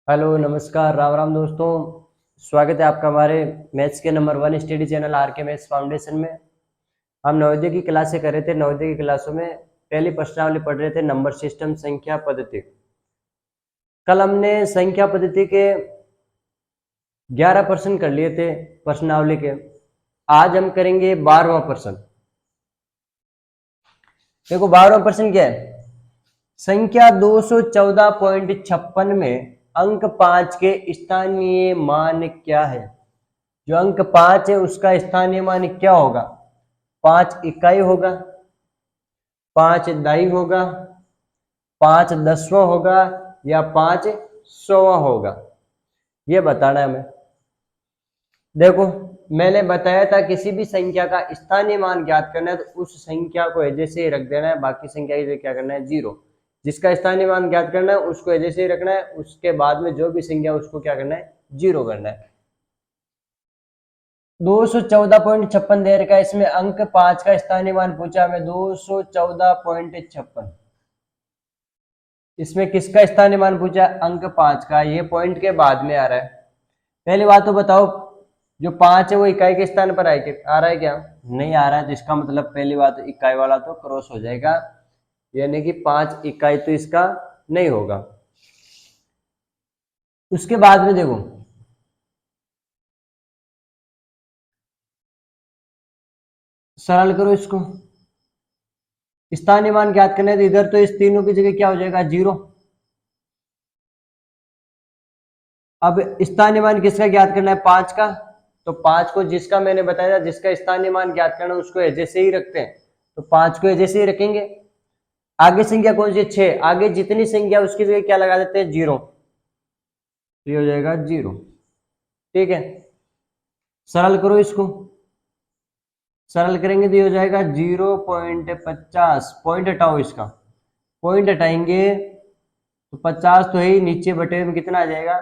Hello नमस्कार राम राम दोस्तों। स्वागत है आपका हमारे मैथ्स के नंबर 1 स्टडी चैनल आर के मैथ्स फाउंडेशन में। हम नवोदय की क्लासें कर रहे थे। नवोदय की क्लासों में पहली प्रश्नावली पढ़ रहे थे, नंबर सिस्टम, संख्या पद्धति। कल हमने संख्या पद्धति के 11 प्रश्न कर लिए थे प्रश्नावली के। आज हम करेंगे 12वां प्रश्न। देखो 12वां प्रश्न क्या है। संख्या 214.56 में अंक 5 के स्थानीय मान क्या है। जो अंक 5 है उसका स्थानीय मान क्या होगा। 5 इकाई होगा, 5 दाई होगा, 5 दसवां होगा या 5 सौवां होगा, ये बताना है हमें। देखो मैंने बताया था किसी भी संख्या का स्थानीय मान ज्ञात करना है तो उस संख्या को जैसे ही रख देना है, बाकी संख्या की क्या करना है, जीरो। जिसका स्थानीय मान ज्ञात करना है उसको जैसे ही रखना है, उसके बाद में जो भी संख्या उसको क्या करना है, जीरो करना है। 214.56 दे रखा है, इसमें अंक 5 का स्थानीय मान पूछा हमें 214.56। इसमें किसका स्थानीय मान पूछा, अंक 5 का। ये पॉइंट के बाद में आ रहा है। पहली बात तो बताओ, जो 5 है वो इकाई के स्थान पर आ रहा है क्या, नहीं आ रहा है। तो इसका मतलब पहली बात तो इकाई वाला तो क्रॉस हो जाएगा, यानी कि 5 इकाई तो इसका नहीं होगा। उसके बाद में देखो सरल करो इसको, स्थानीय मान ज्ञात करना है तो इधर तो इस तीनों की जगह क्या हो जाएगा, जीरो। अब स्थानीय मान किसका ज्ञात करना है, 5 का। तो 5 को जिसका मैंने बताया था, जिसका स्थानीय मान ज्ञात करना है उसको जैसे ही रखते हैं, तो 5 को जैसे ही रखेंगे। आगे संख्या कौन सी, 6। आगे जितनी संख्या उसकी जगह क्या लगा देते हैं, जीरो। ये हो जाएगा जीरो। ठीक है, सरल करो इसको। सरल करेंगे तो ये हो जाएगा 0.50। पॉइंट हटाओ इसका, पॉइंट हटाएंगे तो 50 तो है ही, नीचे बटे में कितना आ जाएगा,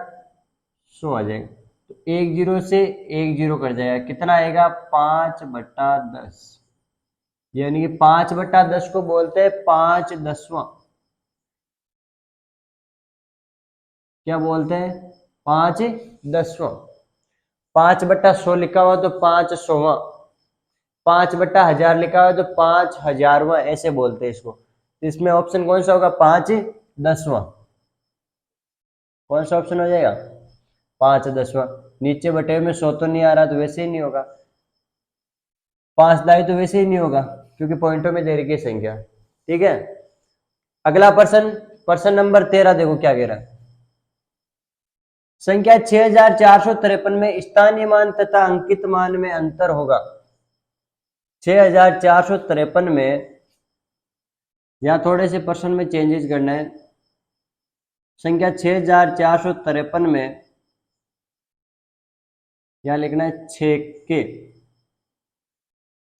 100 आ जाएगा। तो एक जीरो से एक जीरो कर जाएगा, कितना आएगा, 5/10। यानी कि 5/10 को बोलते हैं 5/10वां। क्या बोलते हैं, 5/10वां। 5/100 लिखा हुआ तो 500वां। 5/1000 लिखा हुआ तो 5000वां, ऐसे बोलते हैं इसको। तो इसमें ऑप्शन कौन सा होगा, 5/10वां। कौन सा ऑप्शन हो जाएगा, 5/10वां। नीचे बटे में 100 तो नहीं आ रहा, तो वैसे ही नहीं होगा। 5 दाई तो वैसे ही नहीं होगा, क्योंकि पॉइंटों में दे रखी है संख्या। ठीक है, अगला प्रश्न, प्रश्न नंबर 13। देखो क्या कह रहा है। संख्या 6453 में स्थानीय मान तथा अंकित मान में अंतर होगा। 6453 में, या थोड़े से प्रश्न में चेंजेस करना है। संख्या 6453 में यहां लिखना है 6 के।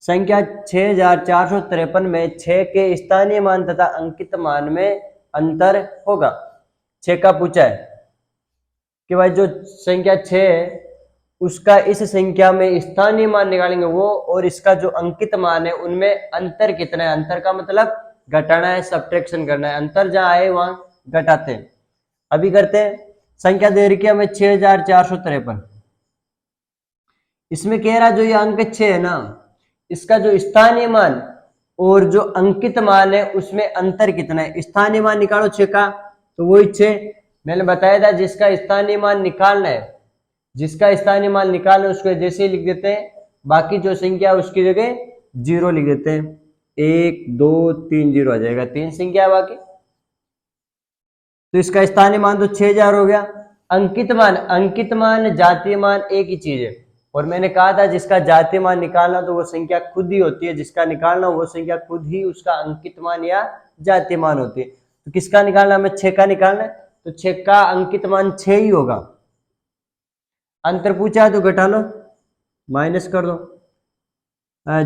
संख्या 6453 में 6 के स्थानीय मान तथा अंकित मान में अंतर होगा। 6 का पूछा है कि भाई जो संख्या 6 है उसका इस संख्या में स्थानीय मान निकालेंगे वो, और इसका जो अंकित मान है उनमें अंतर कितना है। अंतर का मतलब घटाना है, सब्ट्रैक्शन करना है। अंतर जहां आए वहां घटाते हैं। अभी करते हैं। संख्या दे रखी है हमें 6453। इसमें कह रहा जो ये अंक 6 है ना, इसका जो स्थानीय मान और जो अंकित मान है उसमें अंतर कितना है। स्थानीय मान निकालो 6 का, तो वही 6 मैंने बताया था। जिसका स्थानीय मान निकालना है, जिसका स्थानीय मान निकालना है उसको जैसे ही लिख देते हैं, बाकी जो संख्या उसकी जगह जीरो लिख देते हैं। 1 2 3 जीरो आ जाएगा, 3 संख्या बाकी। तो इसका स्थानीय मान तो 6000 हो गया। अंकित मान, अंकित मान जातीय मान एक ही चीज है। और मैंने कहा था जिसका जातीय मान निकालना तो वो संख्या खुद ही होती है, जिसका निकालना वो संख्या खुद ही उसका अंकित मान या जातीय मान होती है। तो किसका निकालना, हमें 6 का निकालना है, तो 6 का अंकित मान 6 ही होगा। अंतर पूछा है तो घटा लो, माइनस कर दो।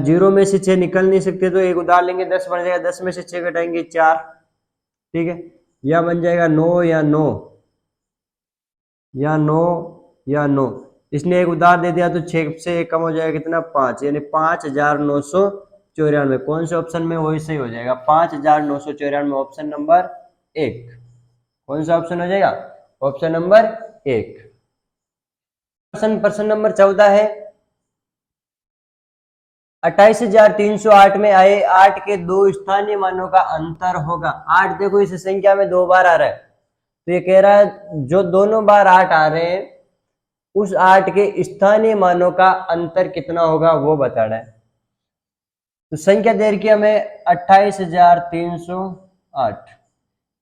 जीरो में से 6 निकल नहीं सकते तो एक उधार लेंगे, 10 बन जाएगा। 10 में से 6 घटाएंगे 4। ठीक है, या बन जाएगा 9 या 9, या 9 या 9। इसने एक उधार दे दिया तो 6 से एक कम हो जाएगा कितना, 5, यानी 5994। कौन से ऑप्शन में, वही सही हो जाएगा 5994, ऑप्शन नंबर 1। कौन सा ऑप्शन हो जाएगा, ऑप्शन नंबर 1। प्रश्न नंबर 14 है 28,308 में आए 8 के दो स्थानीय मानों का अंतर होगा। 8 देखो इस संख्या में 2 बार आ रहा है, तो ये कह रहा है जो दोनों बार 8 आ रहे हैं उस 8 के स्थानीय मानों का अंतर कितना होगा वो बताना है। तो संख्या दे रखी हमें 28,308,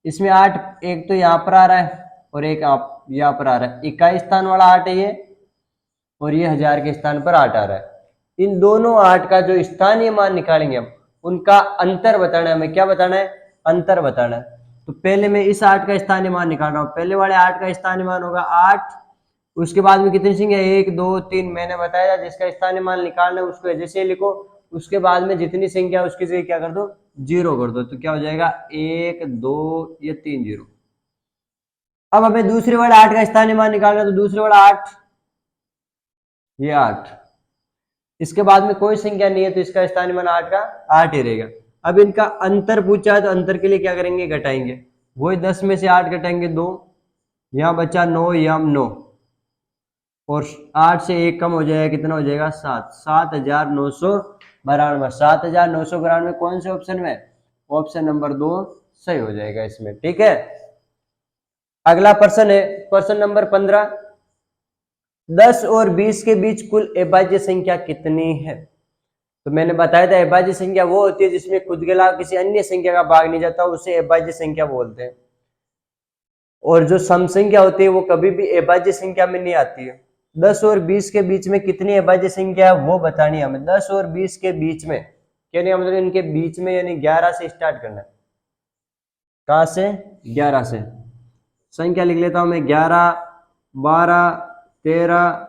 इसमें 8 एक तो यहाँ पर आ रहा है और एक यहाँ पर आ रहा है। इकाई स्थान वाला 8 है ये, और ये हजार के स्थान पर 8 आ रहा है। इन दोनों 8 का जो स्थानीय मान निकालेंगे हम, उनका अंतर बताना है हमें। क्या बताना है? अंतर बताना है। तो पहले मैं इस 8 का स्थानीय मान निकाल रहा हूं। पहले वाले 8 का स्थानीय मान होगा 8, उसके बाद में कितनी संख्या 1 2 3 मैंने बताया जिसका स्थानीय मान निकालना है उसको जैसे लिखो, उसके बाद में जितनी संख्या उसकी जगह क्या कर दो 0 कर दो, तो क्या हो जाएगा 1 2 ये 3 0। अब हमें दूसरे वाले 8 का स्थानीय मान निकालना है, तो दूसरे वाला 8 ये 8, इसके बाद में कोई संख्या नहीं है तो इसका स्थानीय मान 8 का 8 ही रहेगा। अब इनका अंतर पूछा है तो अंतर के लिए क्या करेंगे घटाएंगे, वही 10 में से 8 घटाएंगे 2, यहां बचा 9 यहाँ 9, और 8 से 1 कम हो जाएगा कितना हो जाएगा 7, 7,992। 7,992 कौन से ऑप्शन में? ऑप्शन नंबर 2 सही हो जाएगा इसमें। ठीक है, अगला प्रश्न है प्रश्न नंबर 15। 10 और 20 के बीच कुल अभाज्य संख्या कितनी है? तो मैंने बताया था अभाज्य संख्या वो होती है जिसमें खुद के अलावा किसी अन्य संख्या का भाग नहीं जाता, उसे अभाज्य संख्या बोलते हैं। और जो सम संख्या होती है वो कभी भी अभाज्य संख्या में नहीं आती है। 10 और 20 के बीच में कितनी अभाज्य संख्या है वो बतानी है हमें। 10 और 20 के बीच में यानी मतलब इनके बीच में, यानी 11 से स्टार्ट करना है। कहां से? 11 से। संख्या लिख लेता हूं मैं 11 12 13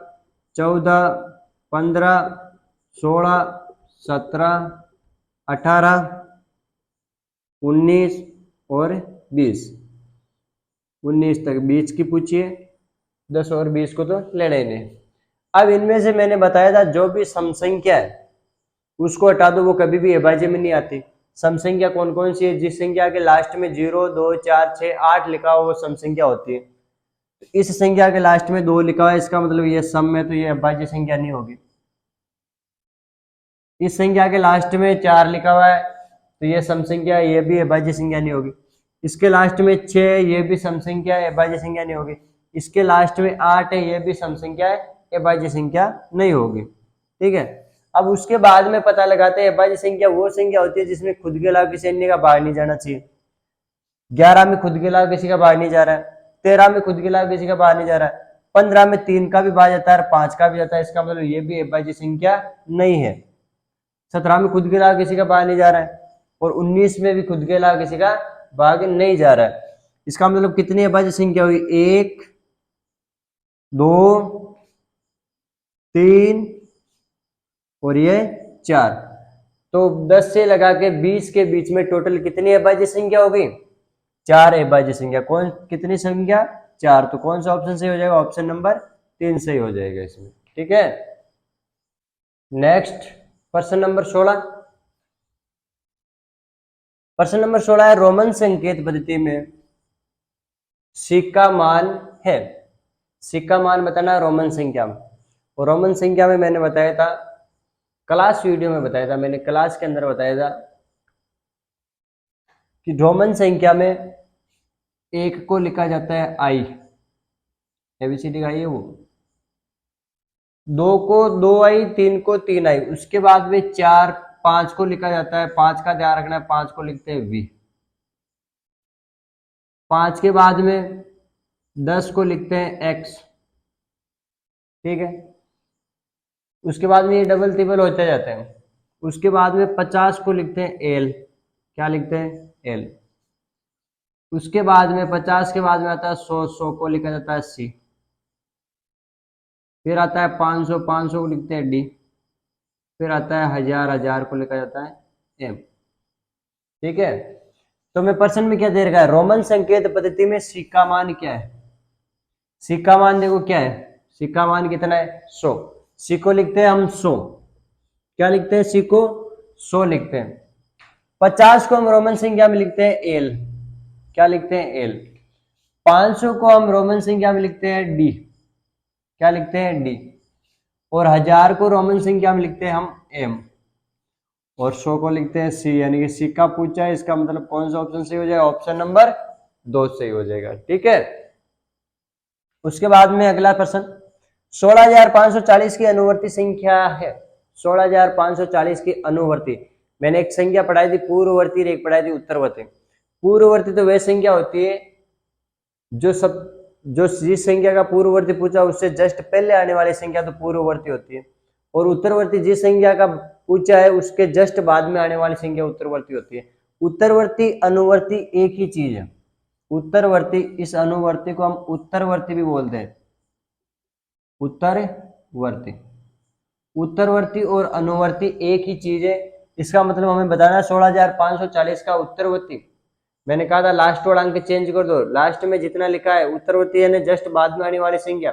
14 15 16 17 18 19 और 20। 19 तक बीच की पूछिए, 10 और 20 को तो लेना ही नहीं। अब इनमें से मैंने बताया था जो भी सम संख्या है उसको हटा दो, वो कभी भी अभाज्य में नहीं आती। सम संख्या कौन कौन सी है? जिस संख्या के लास्ट में 0 2 4 6 8 लिखा हो वो सम संख्या होती है। तो इस संख्या के लास्ट में 2 लिखा हुआ है, इसका मतलब ये सम में, तो ये अभाज्य संख्या नहीं होगी। इस संख्या के लास्ट में 4 लिखा हुआ है तो ये सम संख्या, ये भी अभाज्य संख्या नहीं होगी। इसके लास्ट में 6 ये भी सम संख्या है, अभाज्य संख्या नहीं होगी। इसके लास्ट में 8 है ये भी सम संख्या है, अभाज्य संख्या नहीं होगी। ठीक है, अब उसके बाद में पता लगाते हैं अभाज्य संख्या वो संख्या होती है जिसमें खुद के अलावा किसी अन्य का भाग नहीं जाना चाहिए। 11 में खुद के अलावा किसी का भाग नहीं जा रहा है, 13 में खुद के अलावा किसी का भाग नहीं जा रहा है, 15 में 3 का भी भाग जाता है और 5 का भी जाता है, इसका मतलब ये भी अभाज्य संख्या नहीं है। 17 में खुद के अलावा किसी का भाग नहीं जा रहा है, और 19 में भी खुद के अलावा किसी का भाग नहीं जा रहा है। इसका मतलब कितनी अभाज्य संख्या हुई? 1 2 3 और ये 4। तो 10 से लगा के 20 के बीच में टोटल कितनी अभाज्य संख्या होगी? 4 अभाज्य संख्या। कौन कितनी संख्या? 4। तो कौन सा ऑप्शन सही हो जाएगा? ऑप्शन नंबर 3 सही हो जाएगा इसमें। ठीक है, नेक्स्ट प्रश्न नंबर 16। प्रश्न नंबर 16 है रोमन संकेत पद्धति में सिक्का मान है। सिक्का मान बताना रोमन संख्या में। और रोमन संख्या में मैंने बताया था, क्लास वीडियो में बताया था, मैंने क्लास के अंदर बताया था कि रोमन संख्या में 1 को लिखा जाता है आई, एबीसीडी का ये वो, 2 को 2 आई, 3 को 3 आई, उसके बाद में 4 5 को लिखा जाता है, 5 का ध्यान रखना है, 5 को लिखते हैं वी। 5 के बाद में 10 को लिखते हैं एक्स। ठीक है, उसके बाद में ये डबल ट्रिपल होते जाते हैं। उसके बाद में 50 को लिखते हैं एल। क्या लिखते हैं? एल। उसके बाद में 50 के बाद में आता है 100, 100 को लिखा जाता है सी। फिर आता है 500, 500 को लिखते हैं डी। फिर आता है 1000, 1000 को लिखा जाता है एम। ठीक है, तो मैं प्रश्न में क्या दे रखा है? रोमन संकेत पद्धति में सिक्का मान क्या है? सिक्का मान देखो क्या है, सिक्का मान कितना है? 100। सी को लिखते हैं हम 100। क्या लिखते हैं? सी को 100 लिखते हैं। 50 को हम रोमन संख्या में लिखते हैं एल। क्या लिखते हैं? एल। 500 को हम रोमन संख्या में लिखते हैं डी, क्या लिखते हैं डी, और 1000 को रोमन संख्या में लिखते हैं हम एम, और 100 को लिखते हैं सी, यानी कि सी का पूछा है, इसका मतलब कौन सा ऑप्शन सही हो जाएगा, ऑप्शन नंबर 2 सही हो जाएगा। ठीक है, उसके बाद में अगला प्रश्न, 16,540 की अनुवर्ती संख्या है, 16,540 की अनुवर्ती, मैंने एक संख्या पढ़ाई थी पूर्ववर्ती और एक पढ़ाई थी उत्तरवर्ती। पूर्ववर्ती तो वह संख्या होती है जो जिस संख्या का पूर्ववर्ती पूछा उससे जस्ट पहले आने वाली संख्या तो पूर्ववर्ती होती है, और उत्तरवर्ती जिस संख्या का पूछा है उसके जस्ट बाद में आने वाली संख्या उत्तरवर्ती होती है। उत्तरवर्ती अनुवर्ती एक ही चीज है, उत्तरवर्ती, इस अनुवर्ती को हम उत्तरवर्ती भी बोलते हैं, उत्तरवर्ती, उत्तरवर्ती और अनुवर्ती एक ही चीज है। इसका मतलब हमें बताना 16,540 का उत्तरवर्ती, मैंने कहा था लास्ट वर्ड अंक चेंज कर दो, लास्ट में जितना लिखा है उत्तरवर्ती यानी जस्ट बाद में आने वाली संख्या,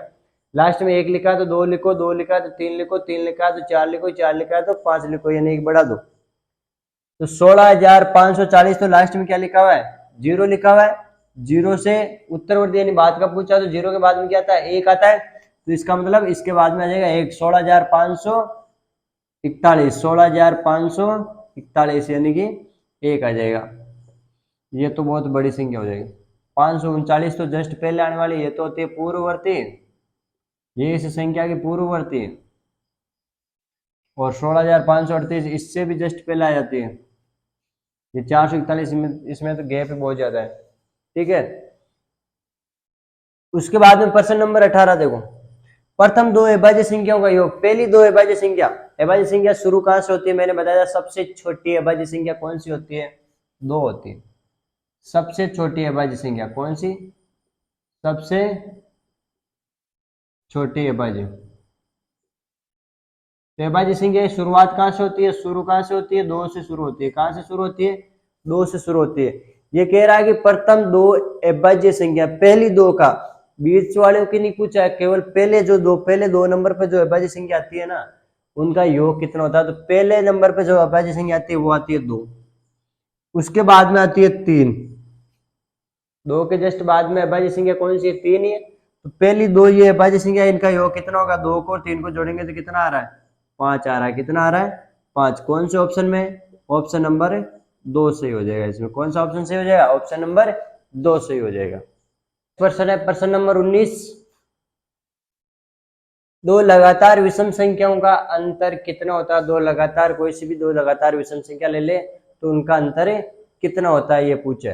लास्ट में 1 लिखा है तो 2 लिखो, 2 लिखा है तो 3 लिखो, 3 लिखा है तो 4 लिखो, 4 लिखा है तो 5 लिखो, यानी 1 बढ़ा दो। तो 16,540 तो लास्ट में क्या लिखा हुआ है, 0 लिखा हुआ है, 0 से उत्तरवर्ती यानी बाद का पूछा तो 0 के बाद में क्या आता है, 1 आता है, तो इसका मतलब इसके बाद में आ जाएगा 1, 16,541, 16,541 यानी कि 1 आ जाएगा। ये तो बहुत बड़ी संख्या हो जाएगी। 539 तो जस्ट पहले आने वाली, ये तो होती है पूर्ववर्ती, ये इस संख्या की पूर्ववर्ती, और 16,538 इससे भी जस्ट पहले आ जाती है, ये 441, इसमें तो गैप बहुत ज्यादा है। ठीक है, उसके बाद में प्रश्न नंबर 18 देखो, प्रथम दो अभाज्य संख्याओं का योग, पहली दो अभाज्य संख्या शुरू कहां से होती है, मैंने बताया सबसे छोटी अभाज्य संख्या कौन सी होती है, 2 होती है। सबसे छोटी अभाज्य संख्या कौन सी, सबसे छोटी अभाज्य, तो अभाज्य संख्या की शुरुआत कहां से होती है, शुरू कहां से होती है, 2 से शुरू होती है, कहां से शुरू होती है, 2 से शुरू होती है। ये कह रहा है कि प्रथम दो अभाज्य संख्या, पहली 2 का, बीच वालों की नहीं पूछा है, केवल पहले पहले 2 नंबर पे जो अभाज्य संख्या आती है ना उनका योग कितना होता है, तो पहले नंबर पे जो अभाज्य संख्या आती है वो आती है 2, उसके बाद में आती है 3, 2 के जस्ट बाद में अभाज्य संख्या कौन सी है, 3 ही है, तो पहली 2 ये अभाज्य संख्या, इनका योग कितना होगा, 2 को और 3 को जोड़ेंगे तो कितना आ रहा है, 5 आ रहा है, कितना आ रहा है, 5, कौन से ऑप्शन में, ऑप्शन नंबर 2 सही हो जाएगा। इसमें कौन सा ऑप्शन सही हो जाएगा, ऑप्शन नंबर 2 सही हो जाएगा। प्रश्न है प्रश्न नंबर 19, दो लगातार विषम संख्याओं का अंतर कितना होता है, दो लगातार, कोई सी भी 2 लगातार विषम संख्या ले ले तो उनका अंतर कितना होता है, ये पूछे।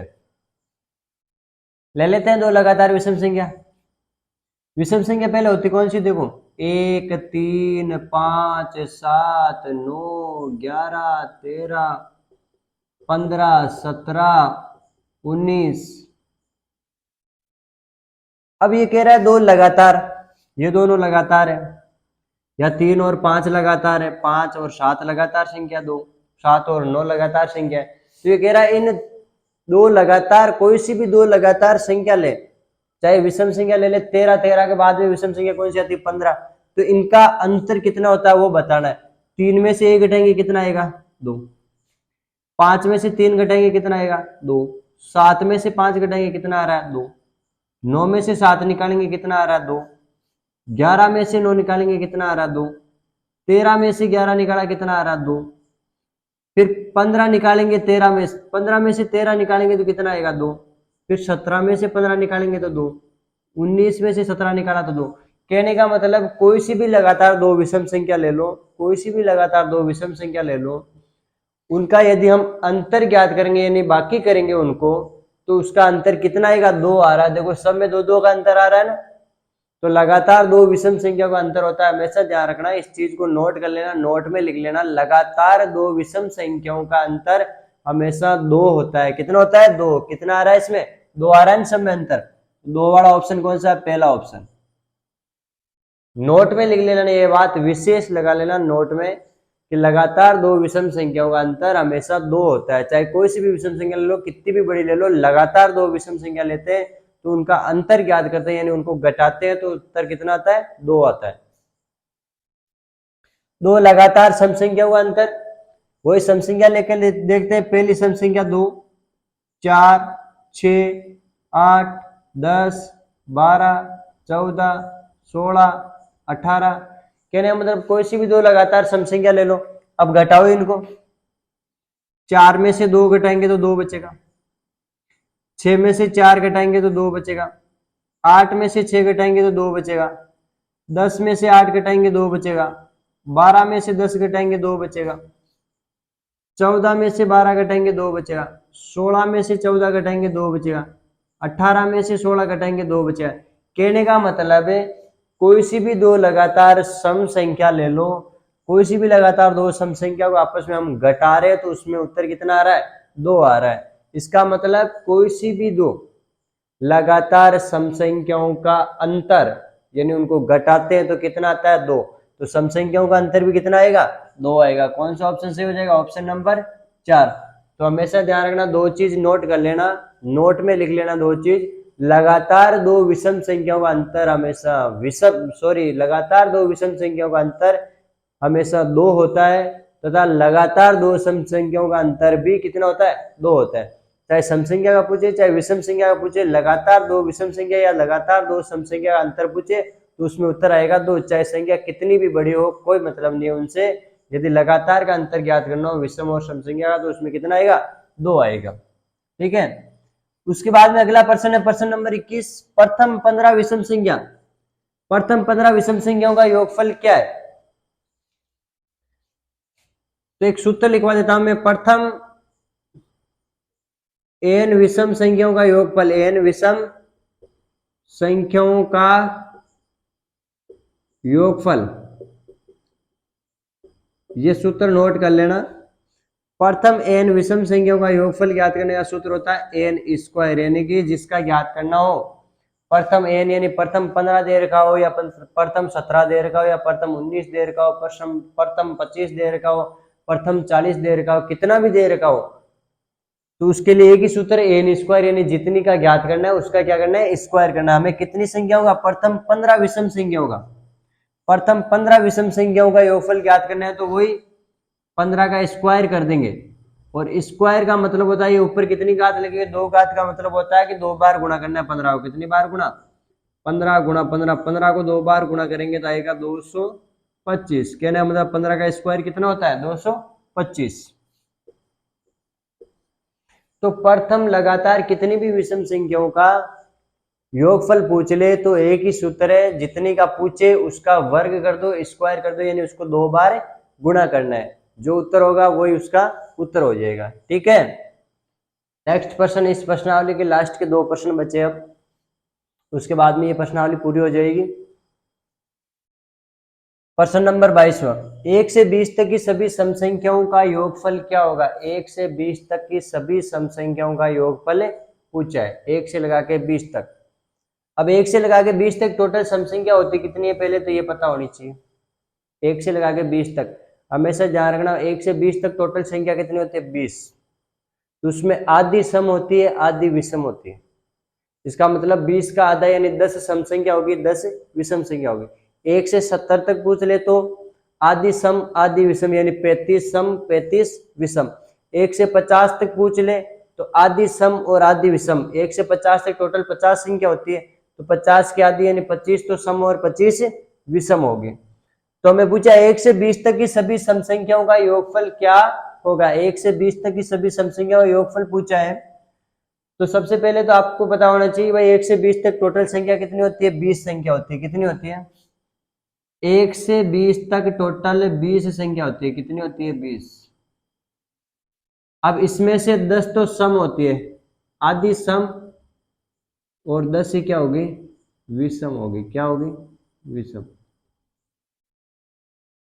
ले लेते हैं 2 लगातार विषम संख्या। विषम संख्या पहले होती कौन सी, देखो 1, 3, 5, 7, 9, 11, 13, 15, 17, 19। अब ये कह रहा है 2 लगातार, ये दोनों लगातार है, या 3 और 5 लगातार है, 5 और 7 लगातार संख्या, 2, 7 और 9 लगातार संख्या है। तो ये कह रहा है इन 2 लगातार, कोई सी भी 2 लगातार संख्या ले, चाहे विषम संख्या ले ले, 13, 13 के बाद में विषम संख्या कौन सी आती है, 15, तो इनका अंतर कितना होता है वो बताना है। 3 में से 1 घटाएंगे कितना आएगा, 2, 5 में से 3 घटाएंगे कितना आएगा, 2, 7 में से 5 घटाएंगे कितना आ रहा है, 2, 9 में से 7 निकालेंगे कितना आ रहा है, 2, 11 में से 9 निकालेंगे कितना आ रहा है, 2, 13 में से 11 निकाला कितना आ रहा है, 2, फिर 15 निकालेंगे, 15 में से 13 निकालेंगे तो कितना आएगा, 2, फिर 17 में से 15 निकालेंगे तो 2, 19 में से 17 निकाला तो 2। कहने का मतलब कोई सी भी लगातार 2 विषम संख्या ले लो, कोई सी भी लगातार 2 विषम संख्या ले लो, उनका यदि हम अंतर ज्ञात करेंगे यानी बाकी करेंगे उनको, तो उसका अंतर कितना आएगा, 2 आ रहा है। देखो सब में 2 का अंतर आ रहा है ना, तो लगातार 2 विषम संख्या का अंतर होता है। हमेशा ध्यान रखना, इस चीज को नोट कर लेना, नोट में लिख लेना, लगातार 2 विषम संख्याओं का अंतर हमेशा 2 होता है। कितना होता है, 2। कितना आ रहा है इसमें, 2 आ रहा है सब में अंतर। 2 वाला ऑप्शन कौन सा है, पहला ऑप्शन। नोट में लिख लेना, ये बात विशेष लगा लेना नोट में कि लगातार 2 विषम संख्याओं का अंतर हमेशा 2 होता है। चाहे कोई सी भी विषम संख्या ले लो, कितनी भी बड़ी ले लो, लगातार 2 विषम संख्या लेते हैं तो उनका अंतर ज्ञात करते हैं, यानी उनको घटाते हैं तो उत्तर कितना आता है, 2 आता है। 2 लगातार सम संख्याओं का अंतर, वही सम संख्या लेकर देखते हैं। पहली सम संख्या 2, 4, 6, 8, 10, 12, 14, 16, 18। कहने का मतलब कोई सी भी दो लगातार सम संख्या ले लो। अब घटाओ इनको, 4 में से 2 घटाएंगे तो 2 बचेगा, 6 में से 4 घटाएंगे तो 2 बचेगा, 8 में से 6 घटाएंगे तो 2 बचेगा, 10 में से 8 घटाएंगे 2 बचेगा, 12 में से 10 घटाएंगे 2 बचेगा, 14 में से 12 घटाएंगे 2 बचेगा, 16 में से 14 घटाएंगे 2 बचेगा, 18 में से 16 घटाएंगे 2 बचेगा। कहने का मतलब है कोई सी भी दो लगातार सम संख्या ले लो, कोई सी भी लगातार दो सम संख्या को आपस में हम घटा रहे हैं तो उसमें उत्तर कितना आ रहा है? 2 आ रहा है। इसका मतलब कोई सी भी दो लगातार सम संख्याओं का अंतर, यानी उनको घटाते हैं तो कितना आता है? 2। तो सम संख्याओं का अंतर भी कितना आएगा? 2 आएगा। कौन सा ऑप्शन सही हो जाएगा? Option number 4। तो हमेशा ध्यान रखना, दो चीज नोट कर लेना, नोट में लिख लेना दो चीज। लगातार दो विषम संख्याओं का अंतर हमेशा लगातार दो विषम संख्याओं का अंतर हमेशा 2 होता है, तथा लगातार दो सम संख्याओं का अंतर भी कितना होता है? 2 होता है। चाहे सम संख्या का पूछे चाहे विषम संख्या का पूछे, लगातार दो विषम संख्या या लगातार दो सम संख्या का अंतर पूछे तो उसमें उत्तर आएगा 2। चाहे संख्या कितनी भी बड़ी हो, कोई मतलब नहीं है उनसे। यदि लगातार का अंतर ज्ञात करना हो विषम और सम संख्या का, तो उसमें कितना आएगा? 2 आएगा। ठीक है। उसके बाद में अगला प्रश्न है प्रश्न नंबर 21। प्रथम 15 विषम संख्या, प्रथम 15 विषम संख्याओं का योगफल क्या है? तो एक सूत्र लिखवा देता हूं मैं। प्रथम n विषम संख्याओं का योगफल, n विषम संख्याओं का योगफल, ये सूत्र नोट कर लेना। प्रथम n विषम संख्याओं का योगफल ज्ञात करने का सूत्र होता है n स्क्वायर, यानी कि जिसका ज्ञात करना हो प्रथम n, यानी प्रथम 15 दे रखा हो या प्रथम 17 दे रखा हो या प्रथम 19 दे रखा हो, प्रथम 25 दे रखा हो, प्रथम 40 दे रखा हो, कितना भी दे रखा हो, तो उसके लिए एक ही सूत्र एन स्क्वायर, यानी जितनी का ज्ञात करना है उसका क्या करना है? स्क्वायर करना है। हमें कितनी संख्या होगा? प्रथम 15 विषम संख्या होगा। प्रथम 15 विषम संख्याओं का योगफल ज्ञात करना है तो वही 15 का स्क्वायर कर देंगे। और स्क्वायर का मतलब होता है ये ऊपर कितनी घात लगेगी? 2 घात का मतलब होता है कि 2 बार गुणा करना है 15 को। कितनी बार गुणा? 15 गुणा 15, 15 को 2 बार गुणा करेंगे तो आएगा 225। कहने का मतलब 15 का स्क्वायर कितना होता है? 225। तो प्रथम लगातार कितनी भी विषम संख्याओं का योगफल पूछ ले तो एक ही सूत्र है, जितनी का पूछे उसका वर्ग कर दो, स्क्वायर कर दो, यानी उसको 2 बार गुणा करना है। जो उत्तर होगा वही उसका उत्तर हो जाएगा। ठीक है। नेक्स्ट प्रश्न, इस प्रश्नावली के लास्ट के 2 प्रश्न बचे अब, उसके बाद में ये प्रश्नावली पूरी हो जाएगी। प्रश्न नंबर 22वां, 1 से 20 तक की सभी सम संख्याओं का योगफल क्या होगा? 1 से 20 तक की सभी सम संख्याओं का योगफल पूछा है, 1 से लगा के 20 तक। अब 1 से लगा के 20 तक टोटल सम संख्या होती कितनी है पहले तो ये पता होनी चाहिए। 1 से लगा के 20 तक हमेशा ध्यान रखना, 1 से 20 तक टोटल संख्या कितनी होती है? 20। तो उसमें आधी सम होती है, आधी विषम होती है। इसका मतलब 20 का आधा यानी 10 सम संख्या होगी, 10 विषम संख्या होगी। 1 से 70 तक पूछ ले तो आधी सम आधी विषम, यानी 35 सम 35 विषम। 1 से 50 तक पूछ ले तो आधी सम और आधी विषम। 1 से 50 तक टोटल 50 संख्या होती है, तो 50 की आधी यानी 25 तो सम और 25 विषम होगी। तो हमें पूछा 1 से 20 तक की सभी सम संख्याओं का योगफल क्या होगा? 1 से 20 तक की सभी सम संख्याओं का योगफल पूछा है। तो सबसे पहले तो आपको पता होना चाहिए भाई 1 से 20 तक टोटल संख्या कितनी होती है? 20 संख्या होती है। कितनी होती है? 1 से 20 तक टोटल 20 संख्या होती है। कितनी होती है? 20। अब इसमें से 10 तो सम होती है, आधी सम, और 10 ही क्या होगी? विषम होगी। क्या होगी? विषम।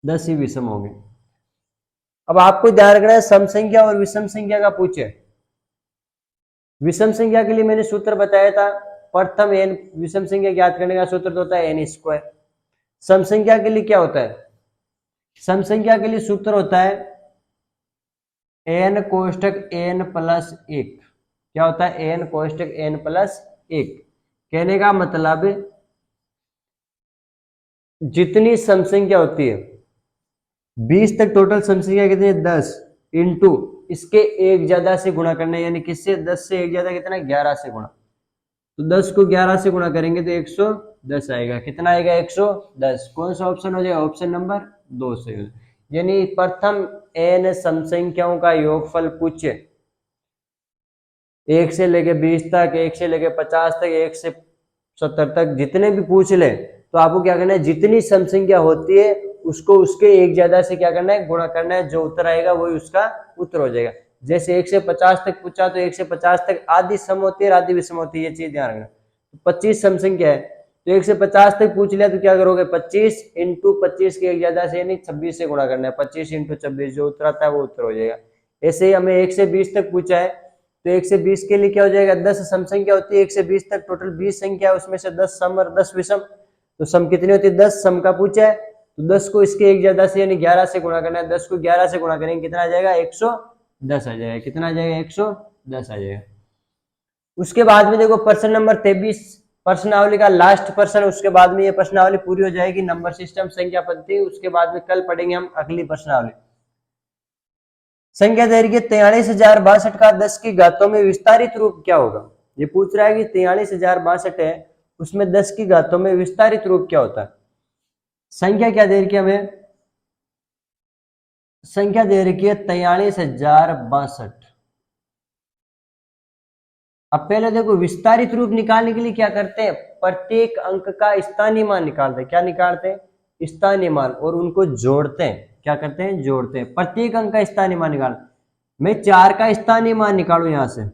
10 ही विषम होगी। अब आपको ध्यान रखना है सम संख्या और विषम संख्या का पूछे। विषम संख्या के लिए मैंने सूत्र बताया था, प्रथम n विषम संख्या ज्ञात करने का सूत्र तो होता है n स्क्वायर। सम संख्या के लिए क्या होता है? सम संख्या के लिए सूत्र होता है n कोष्ठक n प्लस 1। क्या होता है? n कोष्ठक n प्लस 1। कहने का मतलब जितनी सम संख्या होती है 20 तक टोटल सम संख्या कितनी है? 10 इंटू इसके एक ज्यादा से गुणा करना है, यानी किससे? 10 से एक ज्यादा कितना? 11 से गुणा। तो 10 को 11 से गुणा करेंगे तो 110 आएगा। कितना आएगा? 110। कौन सा ऑप्शन हो जाएगा? ऑप्शन नंबर 2 से। यानी प्रथम n सम संख्याओं का योगफल पूछे, 1 से लेके 20 तक, 1 से लेके 50 तक, 1 से 70 तक, जितने भी पूछ ले तो आपको क्या करना है, जितनी सम संख्या होती है उसको उसके एक ज्यादा से क्या करना है, गुणा करना है। जो उत्तर आएगा वही उसका उत्तर हो जाएगा। जैसे 1 से 50 तक पूछा तो 1 से 50 तक आधी सम होती है, आधी विषम होती है, ये चीज ध्यान रखना। 25 सम संख्या है तो 1 से 50 तक पूछ लिया तो क्या करोगे, 25 इंटू 25 के एक ज्यादा से यानी 26 से गुणा करना है। 25 इंटू 26, जो उत्तर आता है वो उत्तर हो जाएगा। ऐसे ही हमें 1 से 20 तक पूछा है तो 1 से 20 के लिए क्या हो जाएगा, 10 सम संख्या होती है। 1 से 20 तक टोटल 20 संख्या है, उसमें से 10 सम और 10 विषम। तो सम कितनी होती है, 10 सम का पूछा है तो 10 को इसके एक ज्यादा से यानी 11 से गुणा करना है। 10 को 11 से गुणा करेंगे कितना आ जाएगा, 110 आ जाएगा। कितना आ जाएगा, 110 आ जाएगा। उसके बाद में देखो प्रश्न नंबर 23 प्रश्नावली का लास्ट प्रश्न, उसके बाद में ये प्रश्नावली पूरी हो जाएगी। नंबर सिस्टम, संख्या पद्धति, उसके बाद में कल पढ़ेंगे हम अगली प्रश्नावली। संख्या दैर्घ्य 43,062 का 10 की घातों में विस्तारित रूप क्या होगा। ये पूछ रहा है कि 43,062 है, उसमें 10 की घातों में विस्तारित रूप क्या होता है। संख्या क्या दे रखी है हमें, संख्या दे रखी है 43,062। अब पहले देखो विस्तारित रूप निकालने के लिए क्या करते हैं, प्रत्येक अंक का स्थानीय मान निकालते हैं। क्या निकालते हैं, स्थानीय मान, और उनको जोड़ते हैं। क्या करते हैं, जोड़ते हैं। प्रत्येक अंक का स्थानीय मान निकाल, मैं 4 का स्थानीय मान निकालू यहां से,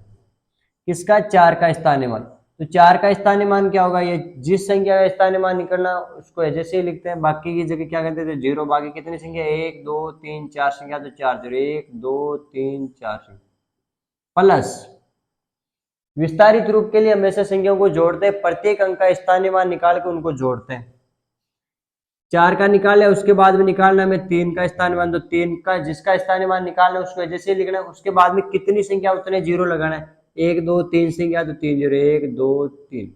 किसका, 4 का स्थानीय मान। तो 4 का स्थानीय मान क्या होगा, ये जिस संख्या का स्थानीय मान निकलना उसको जैसे ही लिखते हैं। बाकी की जगह क्या करते थे, जीरो। बाकी कितनी संख्या, 1 2 3 4 संख्या, तो 4 जीरो, 1 2 3 4 संख्या प्लस विस्तारित रूप के लिए हमेशा संख्याओं को जोड़ते हैं। प्रत्येक अंक का स्थानीय मान निकाल के उनको जोड़ते हैं। 4 का निकाल है, उसके बाद में निकालना है 3 का स्थानीय मान। तो 3 का जिसका स्थानीय मान निकालना है उसको जैसे लिखना है। उसके बाद में कितनी संख्या उतने जीरो लगाना है, 1 2 3 संख्या, तो 3 जीरो, 1 2 3।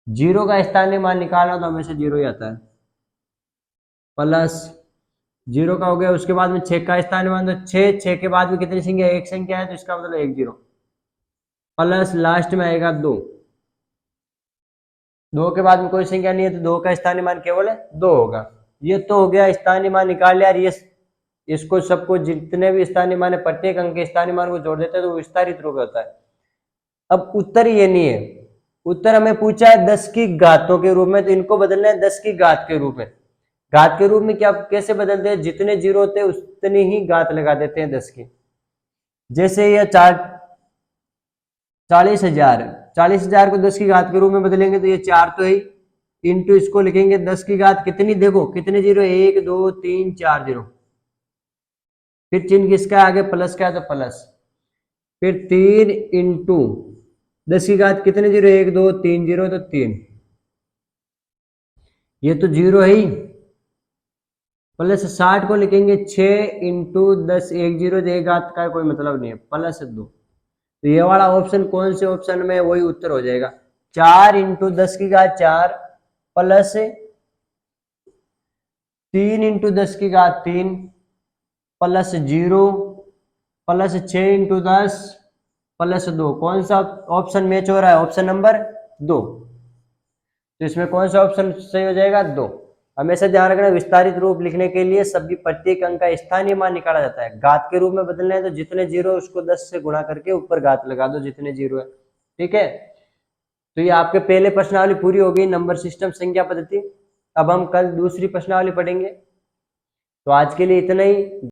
जीरो का स्थानीय मान निकालना तो हमेशा जीरो ही आता है। प्लस जीरो का हो गया, उसके बाद में 6 का स्थानीय मान, तो 6, 6 के बाद में कितनी संख्या, एक संख्या है, तो इसका मतलब 1 जीरो। प्लस लास्ट में आएगा 2। 2 के बाद में कोई संख्या नहीं है तो 2 का स्थानीय मान केवल 2 होगा। ये तो हो गया स्थानीय मान निकाल लिया। ये इसको सबको जितने भी स्थानीय मान है प्रत्येक अंक के स्थानीय मान को जोड़ देते हैं तो विस्तारित रूप होता है। अब उत्तर ये नहीं है, उत्तर हमें पूछा है 10 की घातों के रूप में, तो इनको बदलना है 10 की घात के रूप में। घात के रूप में क्या कैसे बदलते हैं, जितने जीरो होते हैं उतनी ही घात लगा देते हैं 10 की। जैसे ये 40,000 है, 40,000 को 10 की घात के रूप में बदलेंगे तो ये 4 तो ही, इंटू इसको लिखेंगे 10 की घात कितनी, देखो कितने जीरो, 1 2 3 4 जीरो। फिर चिन्ह किसका आगे, प्लस का है तो प्लस। फिर 3 इंटू 10 की घात कितने जीरो, 1 2 3 जीरो, तो 3। ये तो जीरो है ही। प्लस 60 को लिखेंगे 6 इंटू 10, 1 जीरो, एक घात का कोई मतलब नहीं है, प्लस 2। तो ये वाला ऑप्शन कौन से ऑप्शन में, वही उत्तर हो जाएगा। 4 इंटू 10 की घात 4 प्लस 3 इंटू 10 की घात 3 प्लस 0 प्लस 6 इंटू 10 प्लस 2। कौन सा ऑप्शन मैच हो रहा है, ऑप्शन नंबर 2। तो इसमें कौन सा ऑप्शन सही हो जाएगा, 2। हमेशा ध्यान रखना विस्तारित रूप लिखने के लिए सभी प्रत्येक अंक का स्थानीय मान निकाला जाता है। घात के रूप में बदलना है तो जितने जीरो उसको 10 से गुणा करके ऊपर घात लगा दो जितने जीरो है। ठीक है, तो ये आपके पहले प्रश्नावली पूरी हो गई, नंबर सिस्टम, संख्या पद्धति। अब हम कल दूसरी प्रश्नावली पढ़ेंगे। तो आज के लिए इतना ही।